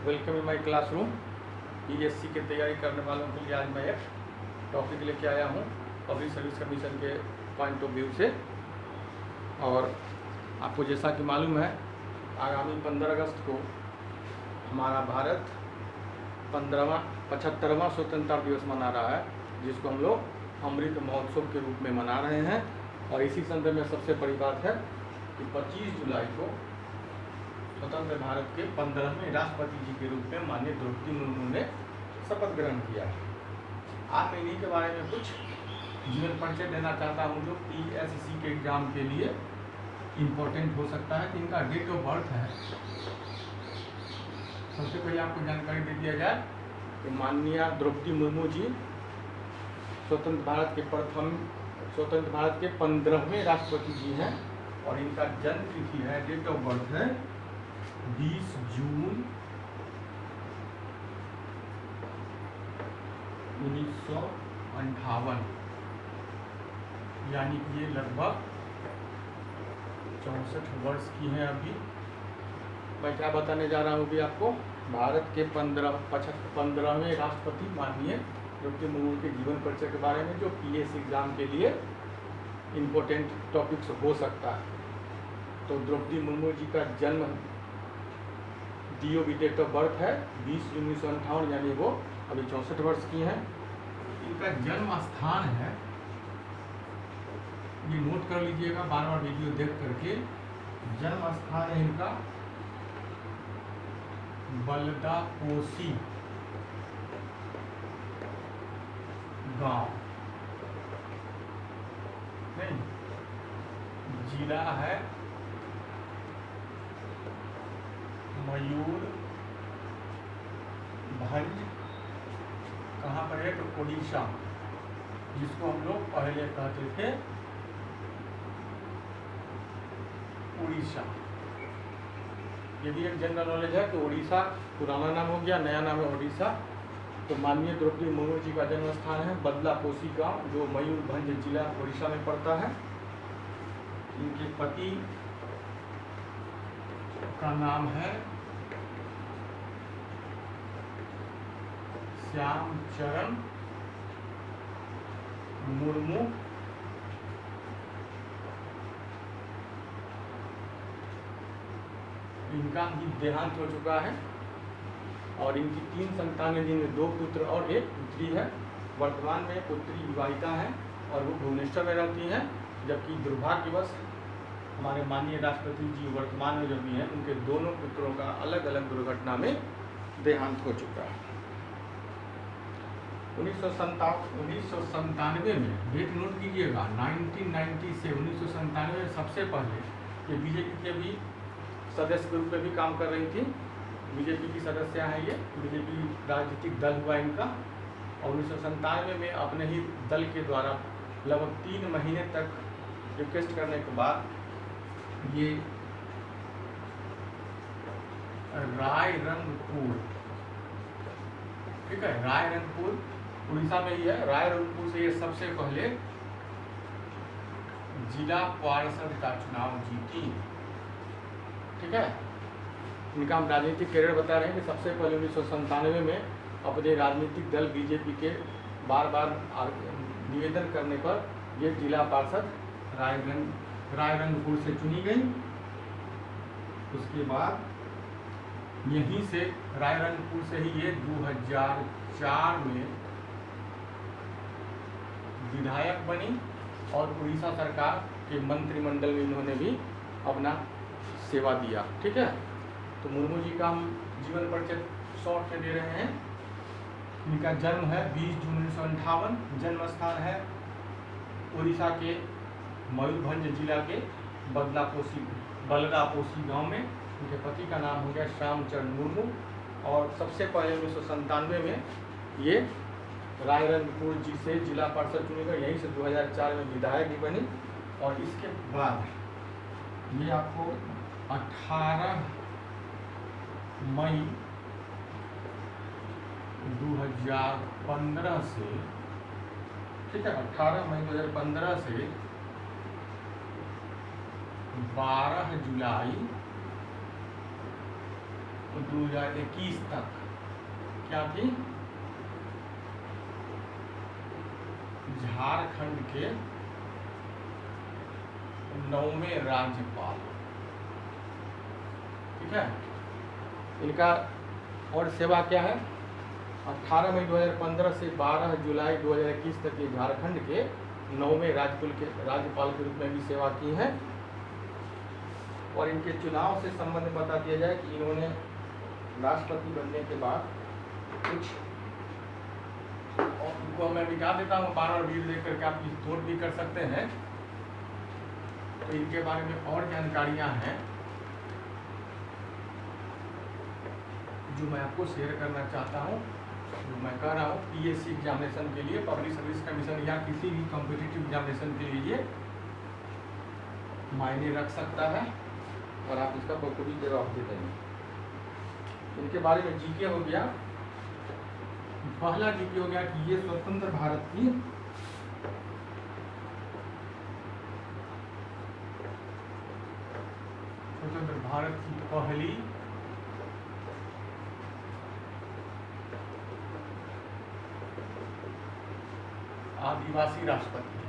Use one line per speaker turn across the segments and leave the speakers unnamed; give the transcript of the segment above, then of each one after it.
Welcome in my classroom. PSC की तैयारी करने वालों के लिए आज मैं एक टॉपिक लेके आया हूँ पब्लिक सर्विस कमीशन के पॉइंट ऑफ व्यू से। और आपको जैसा कि मालूम है, आगामी 15 अगस्त को हमारा भारत 75वां स्वतंत्रता दिवस मना रहा है, जिसको हम लोग अमृत महोत्सव के रूप में मना रहे हैं। और इसी संदर्भ में सबसे बड़ी बात है कि 25 जुलाई को स्वतंत्र भारत के 15वें राष्ट्रपति जी के रूप में माननीय द्रौपदी मुर्मू ने शपथ ग्रहण किया है। आज मैं इन्हीं के बारे में कुछ जीवन परिचय देना चाहता हूँ जो पीएससी के एग्जाम के लिए इम्पोर्टेंट हो सकता है। कि इनका डेट ऑफ बर्थ है। सबसे पहले आपको जानकारी दे दिया जाए कि माननीय द्रौपदी मुर्मू जी स्वतंत्र भारत के 15वें राष्ट्रपति जी हैं। और इनका जन्म तिथि है, डेट ऑफ बर्थ है 20 जून 1958, यानी कि ये लगभग 64 वर्ष की हैं। अभी मैं क्या बताने जा रहा हूँ कि आपको भारत के 15वें राष्ट्रपति माननीय द्रौपदी मुर्मू के जीवन परिचय के बारे में, जो पीएससी एग्जाम के लिए इम्पोर्टेंट टॉपिक्स हो सकता है। तो द्रौपदी मुर्मू जी का जन्म डेट ऑफ बर्थ है 20 जून 1958, यानी वो अभी 64 वर्ष की हैं। इनका जन्म स्थान है, ये नोट कर लीजिएगा बार बार वीडियो देख करके। जन्म स्थान है इनका बलदापोसी गांव, नहीं, जिला है मयूरभंज। कहाँ पर है? तो उड़ीसा, जिसको हम लोग पहले कहते थे उड़ीसा। ये भी एक जनरल नॉलेज है कि उड़ीसा पुराना नाम हो गया, नया नाम है उड़ीसा। तो माननीय द्रौपदी मुर्मू जी का जन्म स्थान है बदलापोसी गांव, जो मयूरभंज जिला उड़ीसा में पड़ता है। इनके पति का नाम है श्यामचरण मुर्मू। इनका भी देहांत हो चुका है। और इनकी 3 संतान हैं, जिनमें 2 पुत्र और 1 पुत्री है। वर्तमान में पुत्री विवाहिता है और वो भुवनेश्वर में रहती हैं, जबकि दुर्भाग्यवश हमारे माननीय राष्ट्रपति जी वर्तमान में जो भी हैं, उनके दोनों पुत्रों का अलग अलग दुर्घटना में देहांत हो चुका है। 1997 में, डेट नोट कीजिएगा, 1990 से 1997 में सबसे पहले ये बीजेपी के भी सदस्य के रूप में भी काम कर रही थी। बीजेपी की सदस्य हैं ये, बीजेपी राजनीतिक दल हुआ इनका। और 1997 में अपने ही दल के द्वारा लगभग 3 महीने तक रिक्वेस्ट करने के बाद ये रायरंगपुर, ठीक है, रायरंगपुर उड़ीसा में ही है। रायरंगपुर से ये सबसे पहले जिला पार्षद का चुनाव जीती, ठीक है। इनका हम राजनीतिक कैरियर बता रहे हैं कि सबसे पहले 1997 में अपने राजनीतिक दल बीजेपी के बार बार निवेदन करने पर ये जिला पार्षद रायरंगपुर से चुनी गई। उसके बाद यहीं से रायरंगपुर से ही ये 2004 में विधायक बनी और उड़ीसा सरकार के मंत्रिमंडल में इन्होंने भी अपना सेवा दिया, ठीक है। तो मुर्मू जी का हम जीवन परिचय शॉर्ट में दे रहे हैं। इनका जन्म है 20 जून 1958। जन्म स्थान है उड़ीसा के मयूरभंज जिला के बलदापोसी गांव में। उनके पति का नाम हो गया श्यामचरण मुर्मू। और सबसे पहले 1997 में ये रायरंगपुर जी से जिला पार्षद चुने गए। यहीं से 2004 में विधायक भी बनी। और इसके बाद ये आपको 18 मई 2015 से, ठीक है, 18 मई 2015 से 12 जुलाई 2021 तक क्या थी, झारखंड के 9वें राज्यपाल। ठीक है, इनका और सेवा क्या है, 18 मई 2015 से 12 जुलाई 2021 तक ये झारखंड के 9वें राज्यपाल के रूप में भी सेवा की है। और इनके चुनाव से संबंध बता दिया जाए कि इन्होंने राष्ट्रपति बनने के बाद कुछ, और इनको मैं दिखा देता हूँ, बार-बार वीडियो देख करके आप नोट भी कर सकते हैं। तो इनके बारे में और जानकारियाँ हैं जो मैं आपको शेयर करना चाहता हूँ। जो मैं कह रहा हूँ पीएससी एग्जामिनेशन के लिए, पब्लिक सर्विस कमीशन या किसी भी कॉम्पिटिटिव एग्जामिनेशन के लिए मायने रख सकता है और आप इसका बखूबी जवाब दे देंगे। इनके बारे में जीके हो गया। पहला जीके हो गया कि ये स्वतंत्र भारत की पहली आदिवासी राष्ट्रपति है।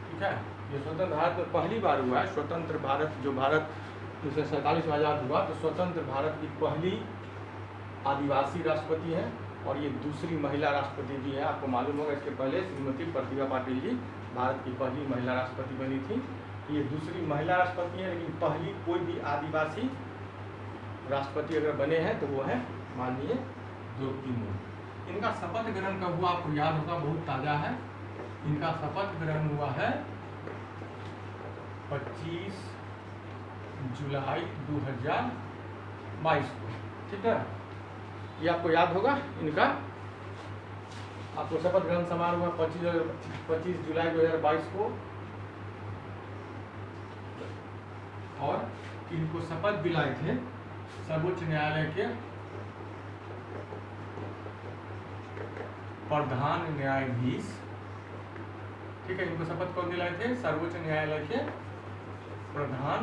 ठीक है, ये स्वतंत्र भारत में पहली बार हुआ है। स्वतंत्र भारत, जो भारत 1947 में आज़ाद हुआ, तो स्वतंत्र भारत की पहली आदिवासी राष्ट्रपति है और ये दूसरी महिला राष्ट्रपति भी है। आपको मालूम होगा इसके पहले श्रीमती प्रतिभा पाटिल जी भारत की पहली महिला राष्ट्रपति बनी थी। ये दूसरी महिला राष्ट्रपति है, लेकिन पहली कोई भी आदिवासी राष्ट्रपति अगर बने हैं तो वो है माननीय द्रौपदी मुर्मू। इनका शपथ ग्रहण कब हुआ आपको याद होगा, बहुत ताज़ा है। इनका शपथ ग्रहण हुआ है 25 जुलाई 2022 को। ठीक है, ये आपको याद होगा। इनका आपको शपथ ग्रहण समारोह हुआ 25 जुलाई 2022 को और इनको शपथ दिलाए थे सर्वोच्च न्यायालय के प्रधान न्यायाधीश। ठीक है, इनको शपथ कौन दिलाए थे, सर्वोच्च न्यायालय के प्रधान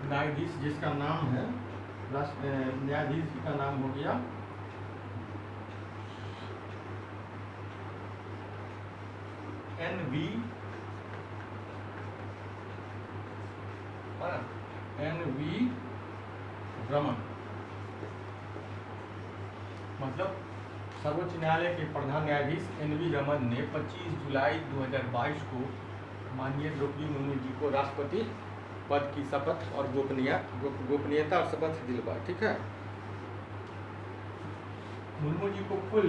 न्यायाधीश, जिसका नाम है न्यायाधीश जी का नाम हो गया NV रमन। मतलब सर्वोच्च न्यायालय के प्रधान न्यायाधीश NV रमन ने 25 जुलाई 2022 को माननीय द्रौपदी मुर्मू जी को राष्ट्रपति पद की शपथ और गोपनीयता और शपथ दिलवाई। ठीक है, मुर्मू जी को कुल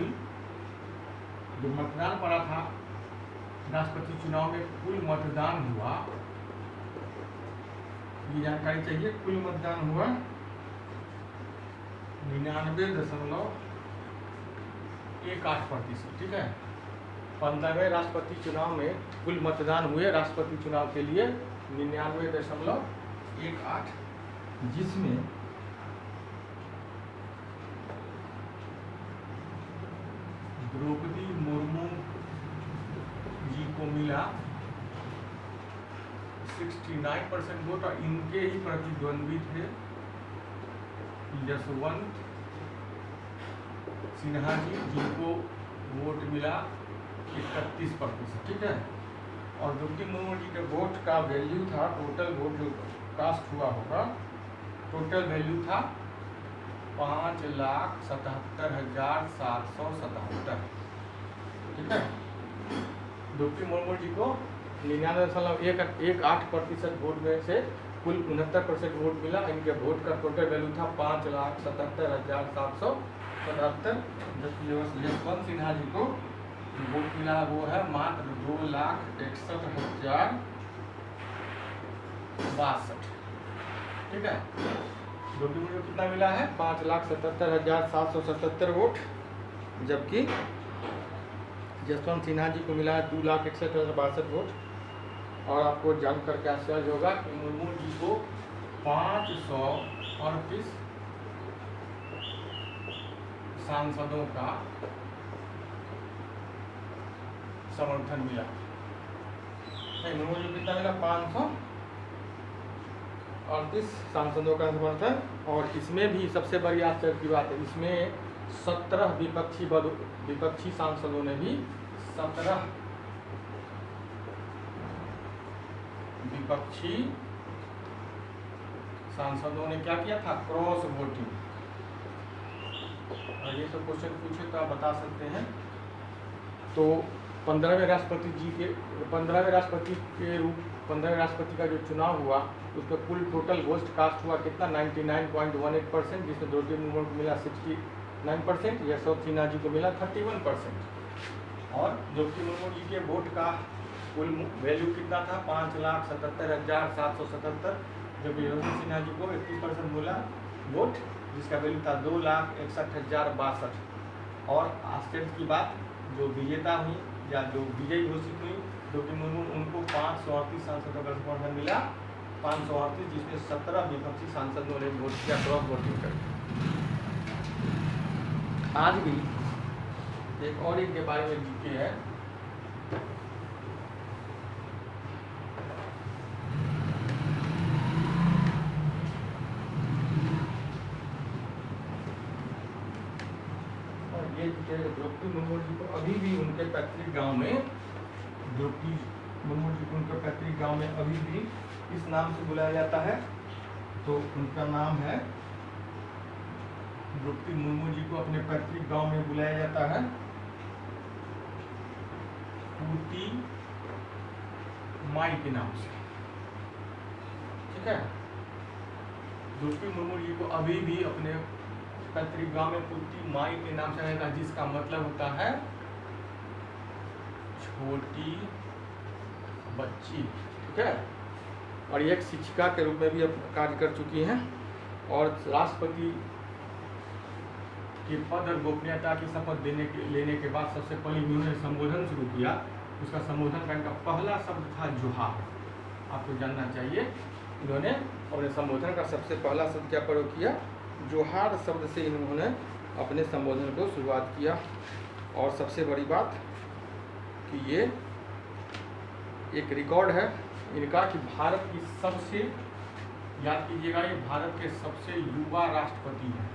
जो मतदान पड़ा था राष्ट्रपति चुनाव में, कुल मतदान हुआ, ये जानकारी चाहिए, कुल मतदान हुआ 99.18%। ठीक है, 15वें राष्ट्रपति चुनाव में कुल मतदान हुए राष्ट्रपति चुनाव के लिए 99.18, जिसमें द्रौपदी मुर्मू जी को मिला 69% वोट और इनके ही प्रतिद्वंद्वी थे यशवंत सिन्हा जी, जिनको वोट मिला 31%। ठीक है, और द्रौपदी मुर्मू जी के वोट का वैल्यू था, टोटल वोट जो कास्ट हुआ होगा, टोटल वैल्यू था 5,77,777। ठीक है, द्रौपदी मुर्मू जी को 99.18% वोट में से कुल 69% वोट मिला। इनके वोट का टोटल वैल्यू था 5,77,777। जबकि यशवंत सिन्हा जी को वोट मिला वो है मात्र 2,61,062। ठीक है, द्रौपदी मुर्मू को कितना मिला है, 5,77,777 वोट, जबकि यशवंत सिन्हा जी को मिला है 2,61,062 वोट। और आपको जान करके आश्चर्य होगा कि मुर्मू जी को 538 सांसदों का समर्थन मिला। मुर्मू जी को कितना मिला, 38 सांसदों का समर्थन, और इसमें भी सबसे बड़ी आश्चर्य की बात है, इसमें 17 विपक्षी सांसदों ने भी 17 विपक्षी सांसदों ने क्या किया था, क्रॉस वोटिंग। और ये सब क्वेश्चन पूछे तो आप बता सकते हैं। तो 15वें राष्ट्रपति का जो चुनाव हुआ उसका कुल टोटल वोट कास्ट हुआ कितना, 99.18%, जिसमें द्रौपदी मुर्मू को मिला 69%, यशवंत सिन्हा जी को मिला 31%। और द्रौपदी मुर्मू जी के वोट का कुल वैल्यू कितना था, 5,77,777, जबकि यशवंत सिन्हा जी को 31% मिला वोट, जिसका वैल्यू था 2,61,062। और आश्चर्य की बात, जो विजेता हुई या जो विजयी घोषित हुई द्रौपदी मुर्मू, उनको 538 सांसदों का समर्थन मिला, 538, जिसमें 17 विपक्षी सांसदों ने वोट किया, क्रॉस वोटिंग कर। आज भी एक और एक के बारे में जीके है, द्रौपदी मुर्मू जी को अभी भी उनके पैतृक गांव में, द्रौपदी मुर्मू जी को उनके पैतृक गांव में अभी भी इस नाम से बुलाया जाता है। तो उनका नाम है, द्रौपदी मुर्मू जी को अपने पैतृक गांव में बुलाया जाता है पूती माई के नाम से, ठीक है। द्रौपदी मुर्मू जी को अभी भी अपने पैतृक गांव में पूती माई के नाम से रहता है, जिसका मतलब होता है छोटी बच्ची, ठीक है। और एक शिक्षिका के रूप में भी अब कार्य कर चुकी हैं, और राष्ट्रपति के पद और गोपनीयता की शपथ लेने के बाद सबसे पहले उन्होंने संबोधन शुरू किया। उसका संबोधन का इनका पहला शब्द था जोहार, आपको जानना चाहिए। इन्होंने अपने संबोधन का सबसे पहला शब्द क्या प्रयोग किया, जोहार शब्द से इन्होंने अपने संबोधन को शुरुआत किया। और सबसे बड़ी बात कि ये एक रिकॉर्ड है इनका कि भारत की सबसे, याद कीजिएगा, ये भारत के सबसे युवा राष्ट्रपति हैं।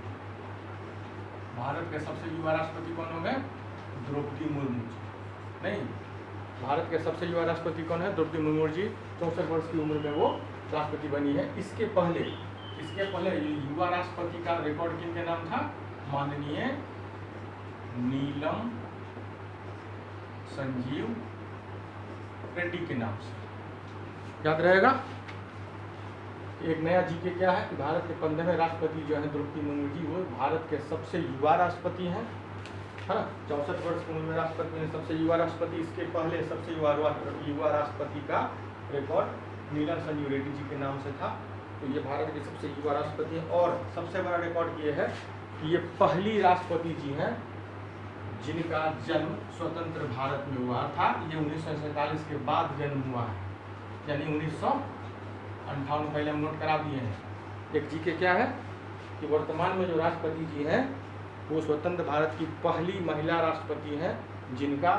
भारत के सबसे युवा राष्ट्रपति कौन हो गए, द्रौपदी मुर्मू जी। नहीं, भारत के सबसे युवा राष्ट्रपति कौन है, द्रौपदी मुर्मू जी। 64 वर्ष की उम्र में वो राष्ट्रपति बनी है। इसके पहले युवा राष्ट्रपति का रिकॉर्ड किनके नाम था, माननीय नीलम संजीव रेड्डी के नाम से, याद रहेगा। एक नया जीके क्या है कि भारत के 15वें राष्ट्रपति जो है द्रौपदी मुर्मू जी, वो भारत के सबसे युवा राष्ट्रपति हैं, है ना। 64 वर्ष की उम्र में राष्ट्रपति हैं, सबसे युवा राष्ट्रपति। इसके पहले सबसे युवा राष्ट्रपति का रिकॉर्ड नीलम संजीव रेड्डी जी के नाम से था। तो ये भारत के सबसे युवा राष्ट्रपति हैं। और सबसे बड़ा रिकॉर्ड ये है कि ये पहली राष्ट्रपति जी हैं जिनका जन्म स्वतंत्र भारत में हुआ था। ये 1947 के बाद जन्म हुआ है, यानी 1958, पहले हम नोट करा दिए हैं। एक जीके क्या है कि वर्तमान में जो राष्ट्रपति जी हैं वो स्वतंत्र भारत की पहली महिला राष्ट्रपति हैं जिनका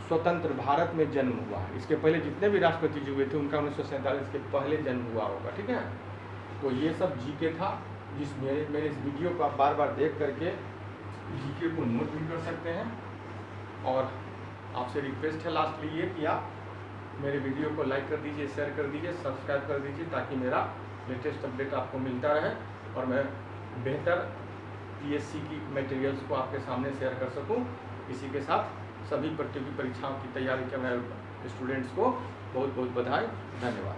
स्वतंत्र भारत में जन्म हुआ है। इसके पहले जितने भी राष्ट्रपति जी हुए थे उनका 1947 के पहले जन्म हुआ होगा, ठीक है। तो ये सब जीके था, जिस मेरे इस वीडियो को आप बार बार देख करके जीके को नोट भी कर सकते हैं। और आपसे रिक्वेस्ट है लास्टली ये कि आप मेरे वीडियो को लाइक कर दीजिए, शेयर कर दीजिए, सब्सक्राइब कर दीजिए, ताकि मेरा लेटेस्ट अपडेट आपको मिलता रहे और मैं बेहतर पीएससी की मटेरियल्स को आपके सामने शेयर कर सकूं। इसी के साथ सभी प्रतियोगी परीक्षाओं की तैयारी करने वाले स्टूडेंट्स को बहुत बहुत बधाई, धन्यवाद।